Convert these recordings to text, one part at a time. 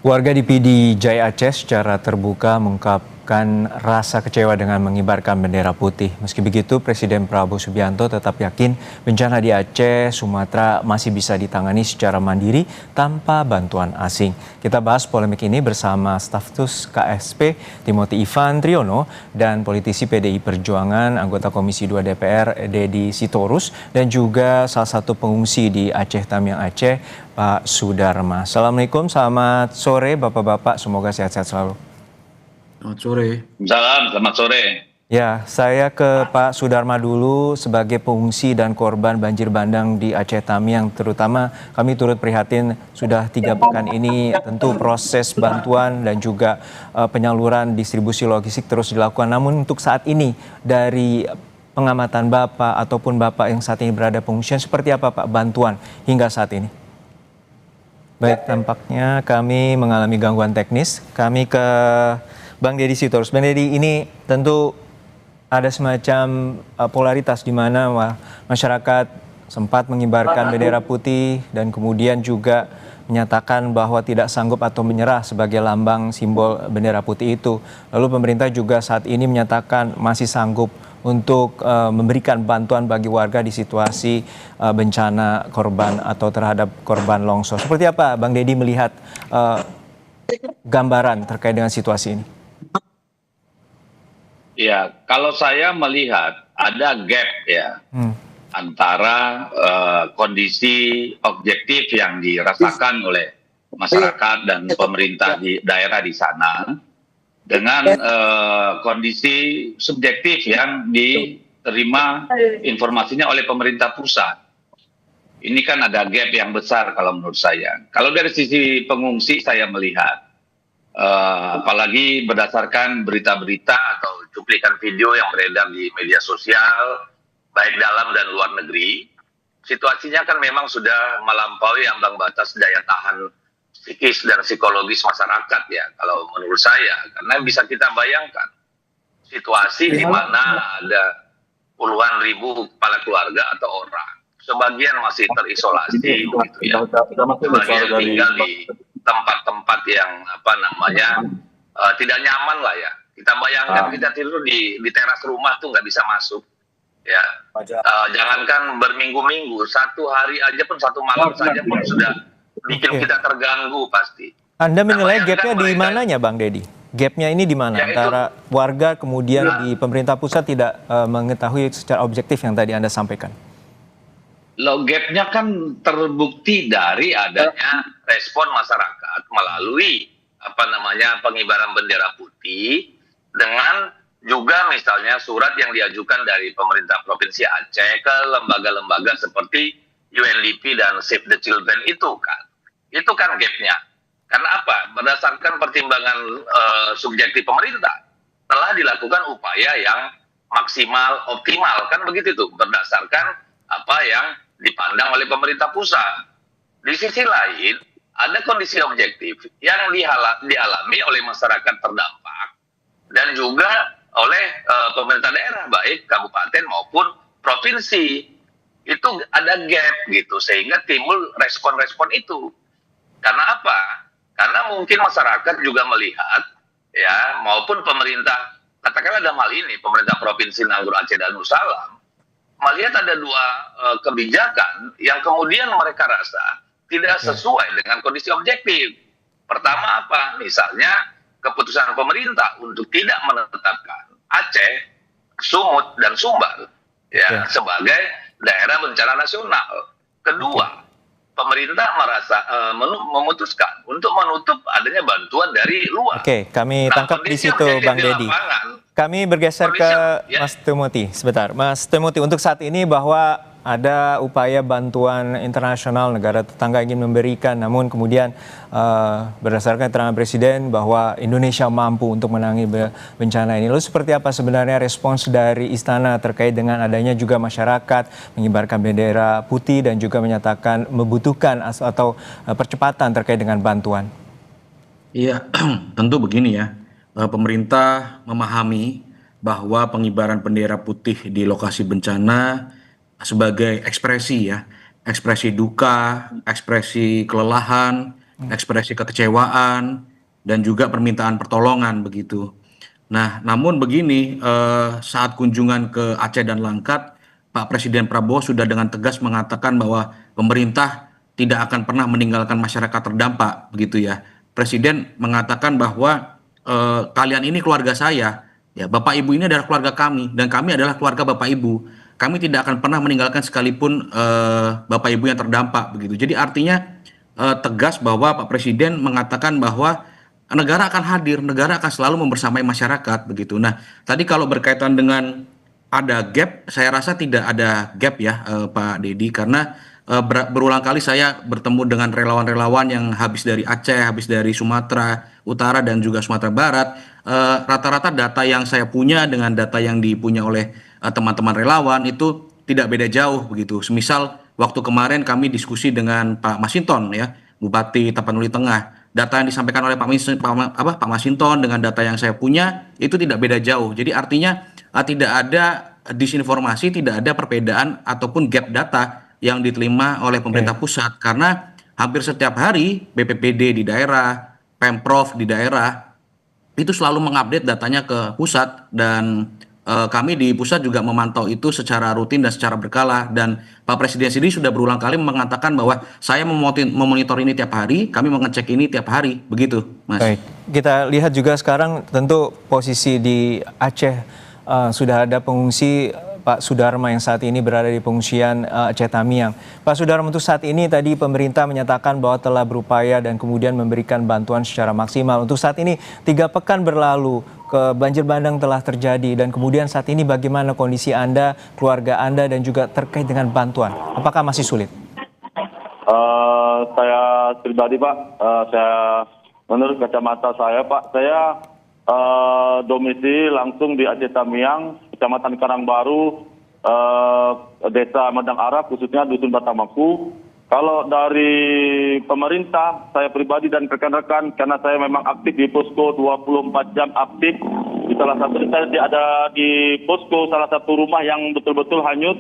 Warga di PD Jaya Aceh secara terbuka mengungkapkan rasa kecewa dengan mengibarkan bendera putih. Meski begitu, Presiden Prabowo Subianto tetap yakin bencana di Aceh, Sumatera masih bisa ditangani secara mandiri tanpa bantuan asing. Kita bahas polemik ini bersama stafsus KSP Timothy Ivan Triono dan politisi PDI Perjuangan, anggota Komisi 2 DPR Dedi Sitorus dan juga salah satu pengungsi di Aceh Tamiang Aceh, Pak Sudarma. Assalamualaikum, selamat sore Bapak-Bapak, semoga sehat-sehat selalu. Selamat sore. Salam, selamat sore. Ya, saya ke Pak Sudarma dulu sebagai pengungsi dan korban banjir bandang di Aceh Tamiang, terutama kami turut prihatin sudah 3 pekan ini tentu proses bantuan dan juga penyaluran distribusi logistik terus dilakukan. Namun untuk saat ini dari pengamatan Bapak ataupun Bapak yang saat ini berada pengungsian, seperti apa Pak bantuan hingga saat ini? Baik, tampaknya kami mengalami gangguan teknis. Kami ke Bang Dedi Sitorus. Bang Dedi, ini tentu ada semacam polaritas di mana masyarakat sempat mengibarkan bendera putih dan kemudian juga menyatakan bahwa tidak sanggup atau menyerah sebagai lambang simbol bendera putih itu. Lalu pemerintah juga saat ini menyatakan masih sanggup untuk memberikan bantuan bagi warga di situasi bencana korban atau terhadap korban longsor. Seperti apa Bang Dedi melihat gambaran terkait dengan situasi ini? Ya, kalau saya melihat ada gap ya antara kondisi objektif yang dirasakan oleh masyarakat dan pemerintah di daerah di sana dengan kondisi subjektif yang diterima informasinya oleh pemerintah pusat. Ini kan ada gap yang besar kalau menurut saya. Kalau dari sisi pengungsi saya melihat, apalagi berdasarkan berita-berita atau cuplikan video yang beredar di media sosial, baik dalam dan luar negeri, situasinya kan memang sudah melampaui ambang batas daya tahan psikis dan psikologis masyarakat ya, kalau menurut saya. Karena bisa kita bayangkan, situasi di mana ada puluhan ribu kepala keluarga atau orang, sebagian masih terisolasi, gitu ya. Sebagian tinggal di tempat-tempat yang tidak nyaman lah ya. Kita bayangkan kita tidur di teras rumah tuh nggak bisa masuk, ya. Jangankan berminggu-minggu, 1 hari aja pun, 1 malam saja pun sudah bikin kita terganggu pasti. Anda menilai gapnya di mananya Bang Dedi? Gapnya ini di mana? Ya, antara warga kemudian di pemerintah pusat tidak mengetahui secara objektif yang tadi Anda sampaikan. Low gapnya kan terbukti dari adanya respon masyarakat melalui pengibaran bendera putih, dengan juga misalnya surat yang diajukan dari pemerintah Provinsi Aceh ke lembaga-lembaga seperti UNDP dan Save the Children itu kan gapnya. Karena apa? Berdasarkan pertimbangan subjektif pemerintah telah dilakukan upaya yang maksimal, optimal, kan begitu tuh, berdasarkan apa yang dipandang oleh pemerintah pusat. Di sisi lain, ada kondisi objektif yang dialami oleh masyarakat terdampak dan juga oleh pemerintah daerah, baik kabupaten maupun provinsi. Itu ada gap gitu, sehingga timbul respon-respon itu. Karena apa? Karena mungkin masyarakat juga melihat, ya, maupun pemerintah, katakanlah dalam hal ini, pemerintah Provinsi Nanggur Aceh dan Darussalam, melihat ada 2 kebijakan yang kemudian mereka rasa tidak sesuai dengan kondisi objektif. Pertama apa? Misalnya keputusan pemerintah untuk tidak menetapkan Aceh, Sumut, dan Sumbar ya sebagai daerah bencana nasional. Kedua, pemerintah memutuskan untuk menutup adanya bantuan dari luar. Oke, kami tangkap di situ Bang Dedi. Kami bergeser ke Mas Timothy sebentar. Mas Timothy, untuk saat ini bahwa ada upaya bantuan internasional, negara tetangga ingin memberikan, namun kemudian berdasarkan keterangan Presiden bahwa Indonesia mampu untuk menangani bencana ini. Lalu seperti apa sebenarnya respons dari Istana terkait dengan adanya juga masyarakat mengibarkan bendera putih dan juga menyatakan membutuhkan atau percepatan terkait dengan bantuan? Iya, tentu begini ya. Pemerintah memahami bahwa pengibaran bendera putih di lokasi bencana sebagai ekspresi ya, ekspresi duka, ekspresi kelelahan, ekspresi kekecewaan, dan juga permintaan pertolongan begitu. Nah, namun begini, saat kunjungan ke Aceh dan Langkat, Pak Presiden Prabowo sudah dengan tegas mengatakan bahwa pemerintah tidak akan pernah meninggalkan masyarakat terdampak, begitu ya. Presiden mengatakan bahwa kalian ini keluarga saya, ya Bapak Ibu ini adalah keluarga kami, dan kami adalah keluarga Bapak Ibu. Kami tidak akan pernah meninggalkan sekalipun Bapak Ibu yang terdampak, begitu. Jadi artinya tegas bahwa Pak Presiden mengatakan bahwa negara akan hadir, negara akan selalu membersamai masyarakat begitu. Nah, tadi kalau berkaitan dengan ada gap, saya rasa tidak ada gap ya Pak Dedi, karena berulang kali saya bertemu dengan relawan-relawan yang habis dari Aceh, habis dari Sumatera Utara dan juga Sumatera Barat. Rata-rata data yang saya punya dengan data yang dipunya oleh teman-teman relawan itu tidak beda jauh begitu. Semisal waktu kemarin kami diskusi dengan Pak Masinton ya, Bupati Tapanuli Tengah. Data yang disampaikan oleh Pak Masinton dengan data yang saya punya itu tidak beda jauh. Jadi artinya tidak ada disinformasi, tidak ada perbedaan ataupun gap data yang diterima oleh pemerintah pusat, karena hampir setiap hari BPPD di daerah, Pemprov di daerah itu selalu mengupdate datanya ke pusat, dan kami di pusat juga memantau itu secara rutin dan secara berkala, dan Pak Presiden sendiri sudah berulang kali mengatakan bahwa saya memonitor ini tiap hari, kami mengecek ini tiap hari, begitu Mas. Baik, kita lihat juga sekarang tentu posisi di Aceh sudah ada pengungsi Pak Sudarma yang saat ini berada di pengungsian Aceh Tamiang. Pak Sudarma, untuk saat ini tadi pemerintah menyatakan bahwa telah berupaya dan kemudian memberikan bantuan secara maksimal. Untuk saat ini 3 pekan berlalu, banjir bandang telah terjadi, dan kemudian saat ini bagaimana kondisi Anda, keluarga Anda, dan juga terkait dengan bantuan? Apakah masih sulit? Saya pribadi Pak, menurut kacamata saya Pak, saya domisili langsung di Aceh Tamiang, Kecamatan Karangbaru, Desa Medang Arab, khususnya Dusun Batamaku. Kalau dari pemerintah, saya pribadi dan rekan-rekan, karena saya memang aktif di posko 24 jam aktif. Di salah satu saya ada di posko salah satu rumah yang betul-betul hanyut.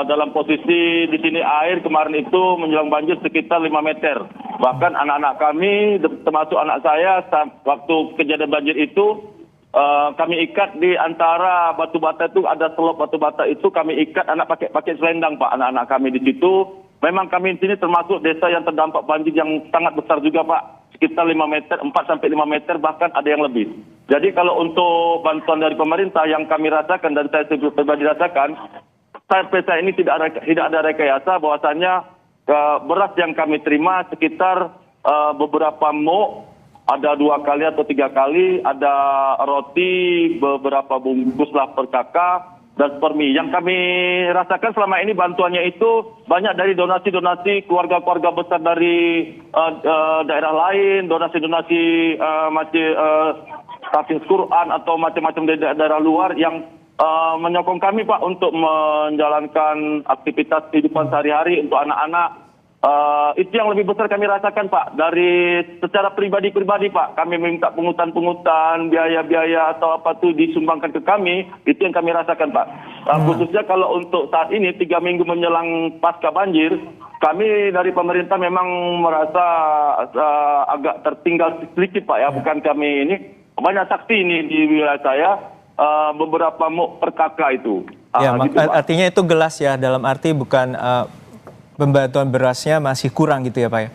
Dalam posisi di sini air kemarin itu menjelang banjir sekitar 5 meter. Bahkan anak-anak kami, termasuk anak saya, waktu kejadian banjir itu, kami ikat di antara batu bata itu, ada selop batu bata itu, kami ikat anak pakai selendang Pak, anak-anak kami di situ. Memang kami di sini termasuk desa yang terdampak banjir yang sangat besar juga Pak. Sekitar 5 meter, 4 sampai 5 meter, bahkan ada yang lebih. Jadi kalau untuk bantuan dari pemerintah yang kami rasakan dan saya pribadi rasakan, sampai saat ini tidak ada rekayasa, bahwasanya beras yang kami terima sekitar beberapa muk, ada 2 kali atau 3 kali, ada roti beberapa bungkus lah per kakak, dan per mie. Yang kami rasakan selama ini bantuannya itu banyak dari donasi-donasi keluarga-keluarga besar dari daerah lain, donasi-donasi tafsir Quran atau macam-macam dari daerah luar yang menyokong kami Pak untuk menjalankan aktivitas kehidupan sehari-hari untuk anak-anak. Itu yang lebih besar kami rasakan Pak. Dari secara pribadi-pribadi Pak, kami minta pungutan-pungutan, biaya-biaya atau apa itu disumbangkan ke kami, itu yang kami rasakan Pak. Khususnya kalau untuk saat ini 3 minggu menjelang pasca banjir, kami dari pemerintah memang merasa agak tertinggal sedikit Pak ya, bukan kami ini. Banyak saksi ini di wilayah saya. Beberapa muk per kakak itu. Ya, Gitu, artinya itu gelas ya, dalam arti bukan pembantuan berasnya masih kurang gitu ya Pak ya?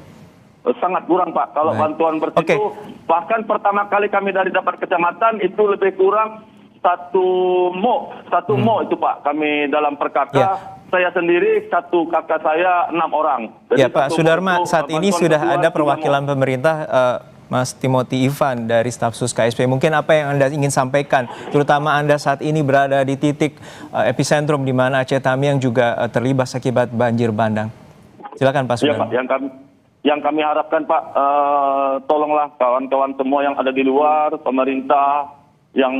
Sangat kurang Pak. Kalau bantuan beras itu, bahkan pertama kali kami dari dapat kecamatan itu lebih kurang 1 muk itu Pak. Kami dalam per kakak, saya sendiri 1 kakak saya 6 orang. Jadi ya Pak Sudarma, saat ini sudah ada perwakilan pemerintah, Mas Timothy Ivan dari staf sus KSP. Mungkin apa yang Anda ingin sampaikan, terutama Anda saat ini berada di titik epicentrum di mana Aceh Tamiang juga terlibat akibat banjir bandang. Silakan Pak Sudarma. Ya, Pak, yang kami harapkan Pak, tolonglah kawan-kawan semua yang ada di luar, pemerintah, yang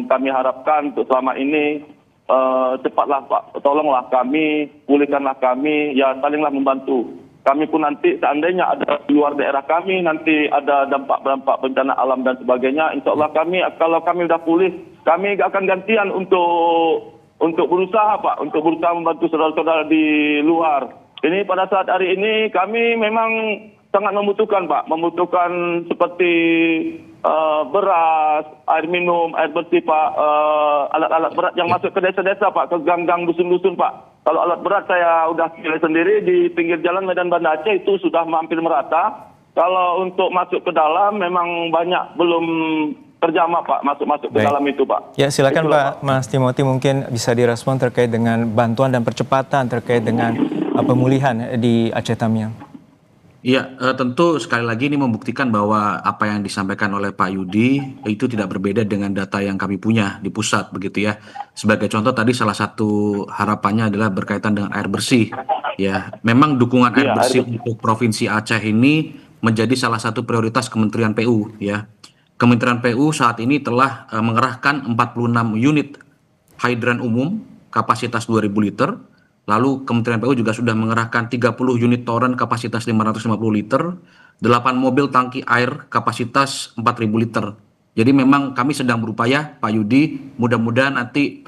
kami harapkan untuk selama ini, cepatlah Pak, tolonglah kami, pulihkanlah kami, ya salinglah membantu. Kami pun nanti seandainya ada di luar daerah kami, nanti ada dampak-dampak bencana alam dan sebagainya, insya Allah kami, kalau kami sudah pulih, kami akan gantian untuk berusaha Pak, untuk berusaha membantu saudara-saudara di luar. Ini pada saat hari ini kami memang sangat membutuhkan Pak, membutuhkan seperti beras, air minum, air bersih Pak, alat-alat berat yang masuk ke desa-desa Pak, ke gang-gang dusun-dusun Pak. Kalau alat berat saya udah pilih sendiri di pinggir jalan Medan Banda Aceh itu sudah hampir merata. Kalau untuk masuk ke dalam memang banyak belum terjamah Pak, masuk ke Baik. dalam itu Pak. Ya, silakan Itulah, Pak Mas Timothy, mungkin bisa direspon terkait dengan bantuan dan percepatan terkait dengan pemulihan di Aceh Tamiang. Iya, tentu sekali lagi ini membuktikan bahwa apa yang disampaikan oleh Pak Yudi itu tidak berbeda dengan data yang kami punya di pusat begitu ya. Sebagai contoh tadi salah satu harapannya adalah berkaitan dengan air bersih. Ya, memang dukungan air Iya, air bersih bersih. untuk Provinsi Aceh ini menjadi salah satu prioritas Kementerian PU ya. Kementerian PU saat ini telah mengerahkan 46 unit hidran umum kapasitas 2.000 liter. Lalu Kementerian PU juga sudah mengerahkan 30 unit toren kapasitas 550 liter, 8 mobil tangki air kapasitas 4.000 liter. Jadi memang kami sedang berupaya, Pak Yudi, mudah-mudahan nanti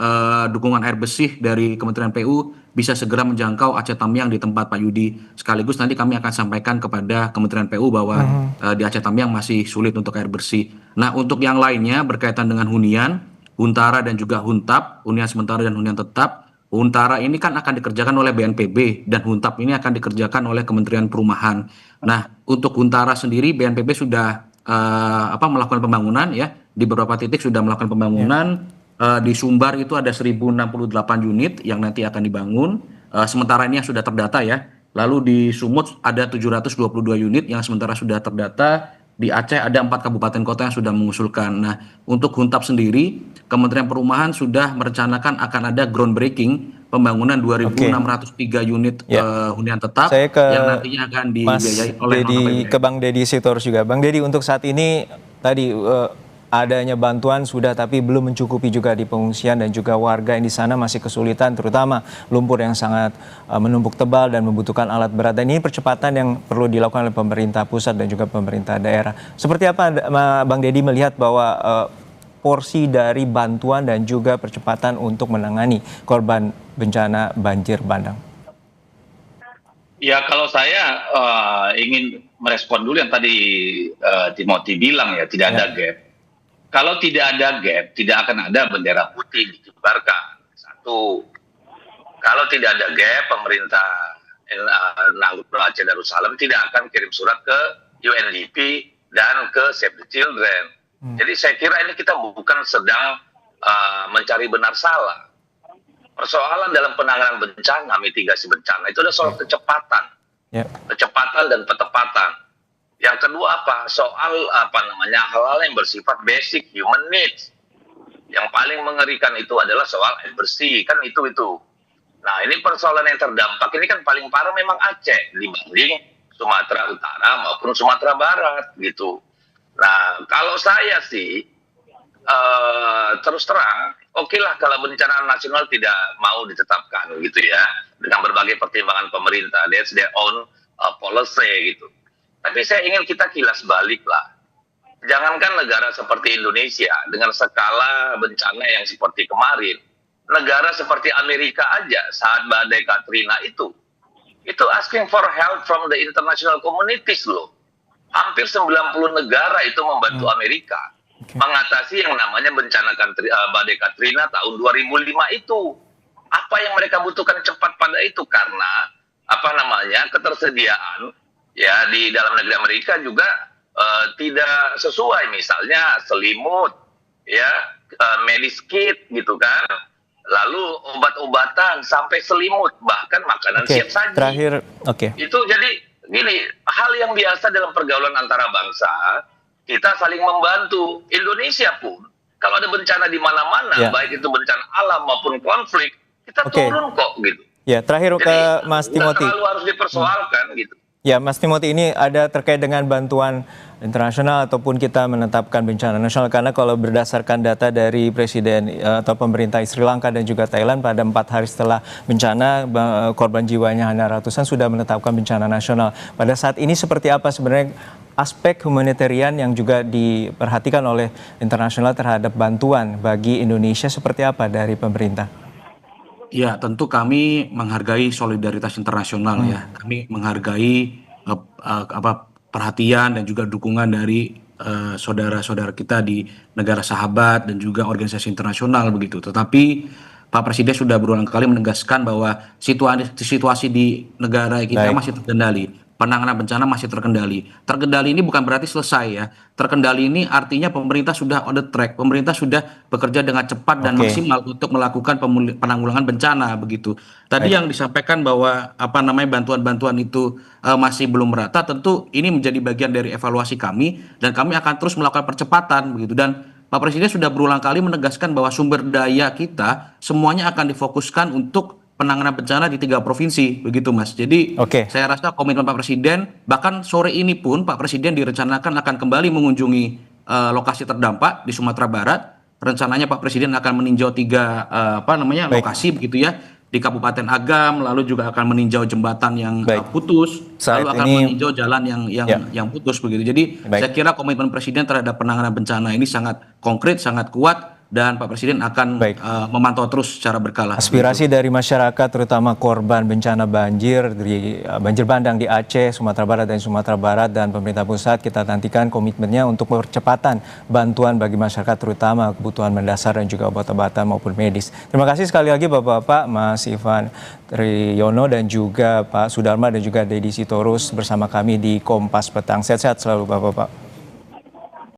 dukungan air bersih dari Kementerian PU bisa segera menjangkau Aceh Tamiang di tempat Pak Yudi. Sekaligus nanti kami akan sampaikan kepada Kementerian PU bahwa di Aceh Tamiang masih sulit untuk air bersih. Nah, untuk yang lainnya berkaitan dengan hunian, Huntara dan juga Huntap, hunian sementara dan hunian tetap. Huntara ini kan akan dikerjakan oleh BNPB dan Huntap ini akan dikerjakan oleh Kementerian Perumahan. Nah, untuk Huntara sendiri BNPB sudah melakukan pembangunan ya, di beberapa titik sudah melakukan pembangunan. Di Sumbar itu ada 1.068 unit yang nanti akan dibangun. Sementara ini yang sudah terdata ya. Lalu di Sumut ada 722 unit yang sementara sudah terdata. Di Aceh ada 4 kabupaten kota yang sudah mengusulkan. Nah, untuk Huntap sendiri, Kementerian Perumahan sudah merencanakan akan ada groundbreaking pembangunan 2.603 unit hunian tetap Saya ke yang nantinya akan Mas dibiayai oleh Dedi, non-APBN. ke Bang Dedi Sitorus juga. Bang Dedi, untuk saat ini tadi adanya bantuan sudah tapi belum mencukupi juga di pengungsian dan juga warga yang di sana masih kesulitan, terutama lumpur yang sangat menumpuk tebal dan membutuhkan alat berat. Dan ini percepatan yang perlu dilakukan oleh pemerintah pusat dan juga pemerintah daerah. Seperti apa Bang Dedi melihat bahwa porsi dari bantuan dan juga percepatan untuk menangani korban bencana banjir bandang? Ya, kalau saya ingin merespon dulu yang tadi Timothy bilang ya, tidak ada gap. Kalau tidak ada gap, tidak akan ada bendera putih dikibarkan. Satu, kalau tidak ada gap, pemerintah Nanggroe Aceh Darussalam tidak akan kirim surat ke UNDP dan ke Save the Children. Jadi saya kira ini kita bukan sedang mencari benar salah. Persoalan dalam penanganan bencana, mitigasi bencana, itu adalah soal kecepatan. Kecepatan dan ketepatan. Yang kedua apa? Soal hal-hal yang bersifat basic human needs. Yang paling mengerikan itu adalah soal air bersih, kan itu. Nah, ini persoalan yang terdampak ini kan paling parah memang Aceh dibanding Sumatera Utara maupun Sumatera Barat gitu. Nah, kalau saya sih terus terang, okelah kalau bencana nasional tidak mau ditetapkan gitu ya, dengan berbagai pertimbangan pemerintah, that's their own policy gitu. Tapi saya ingin kita kilas balik lah. Jangankan negara seperti Indonesia dengan skala bencana yang seperti kemarin, negara seperti Amerika aja saat badai Katrina itu asking for help from the international communities loh. Hampir 90 negara itu membantu Amerika mengatasi yang namanya bencana badai Katrina tahun 2005 itu. Apa yang mereka butuhkan cepat pada itu karena ketersediaan ya di dalam negeri Amerika juga tidak sesuai, misalnya selimut, ya medis kit gitu kan, lalu obat-obatan sampai selimut, bahkan makanan siap saji. Terakhir, itu jadi gini, hal yang biasa dalam pergaulan antara bangsa, kita saling membantu. Indonesia pun kalau ada bencana di mana-mana, baik itu bencana alam maupun konflik, kita turun kok gitu. Ya, terakhir jadi, ke Mas Timothy. Terlalu harus dipersoalkan gitu. Ya, Mas Timothy, ini ada terkait dengan bantuan internasional ataupun kita menetapkan bencana nasional, karena kalau berdasarkan data dari Presiden atau pemerintah Sri Lanka dan juga Thailand pada 4 hari setelah bencana, korban jiwanya hanya ratusan, sudah menetapkan bencana nasional. Pada saat ini seperti apa sebenarnya aspek humanitarian yang juga diperhatikan oleh internasional terhadap bantuan bagi Indonesia, seperti apa dari pemerintah? Ya, tentu kami menghargai solidaritas internasional ya. Kami menghargai perhatian dan juga dukungan dari saudara-saudara kita di negara sahabat dan juga organisasi internasional begitu. Tetapi Pak Presiden sudah berulang kali menegaskan bahwa situasi di negara kita Baik. masih terkendali. Penanganan bencana masih terkendali. Terkendali ini bukan berarti selesai ya. Terkendali ini artinya pemerintah sudah on the track. Pemerintah sudah bekerja dengan cepat dan Oke. maksimal untuk melakukan penanggulangan bencana begitu. Tadi Baik. yang disampaikan bahwa bantuan-bantuan itu masih belum merata, tentu ini menjadi bagian dari evaluasi kami dan kami akan terus melakukan percepatan begitu. Dan Pak Presiden sudah berulang kali menegaskan bahwa sumber daya kita semuanya akan difokuskan untuk penanganan bencana di 3 provinsi begitu Mas. Jadi Oke. saya rasa komitmen Pak Presiden, bahkan sore ini pun Pak Presiden direncanakan akan kembali mengunjungi lokasi terdampak di Sumatera Barat. Rencananya Pak Presiden akan meninjau 3 Baik. lokasi begitu ya, di Kabupaten Agam, lalu juga akan meninjau jembatan yang Baik. putus, Saat lalu akan ini- meninjau jalan Ya. yang putus begitu. Jadi Baik. saya kira komitmen Presiden terhadap penanganan bencana ini sangat konkret, sangat kuat dan Pak Presiden akan Baik. memantau terus secara berkala. Aspirasi dari masyarakat terutama korban bencana banjir di banjir bandang di Aceh, Sumatera Barat dan pemerintah pusat, kita nantikan komitmennya untuk percepatan bantuan bagi masyarakat terutama kebutuhan mendasar dan juga obat-obatan maupun medis. Terima kasih sekali lagi Bapak-bapak, Mas Ivan Triyono dan juga Pak Sudarma dan juga Dedi Sitorus bersama kami di Kompas Petang. Sehat-sehat selalu Bapak-bapak.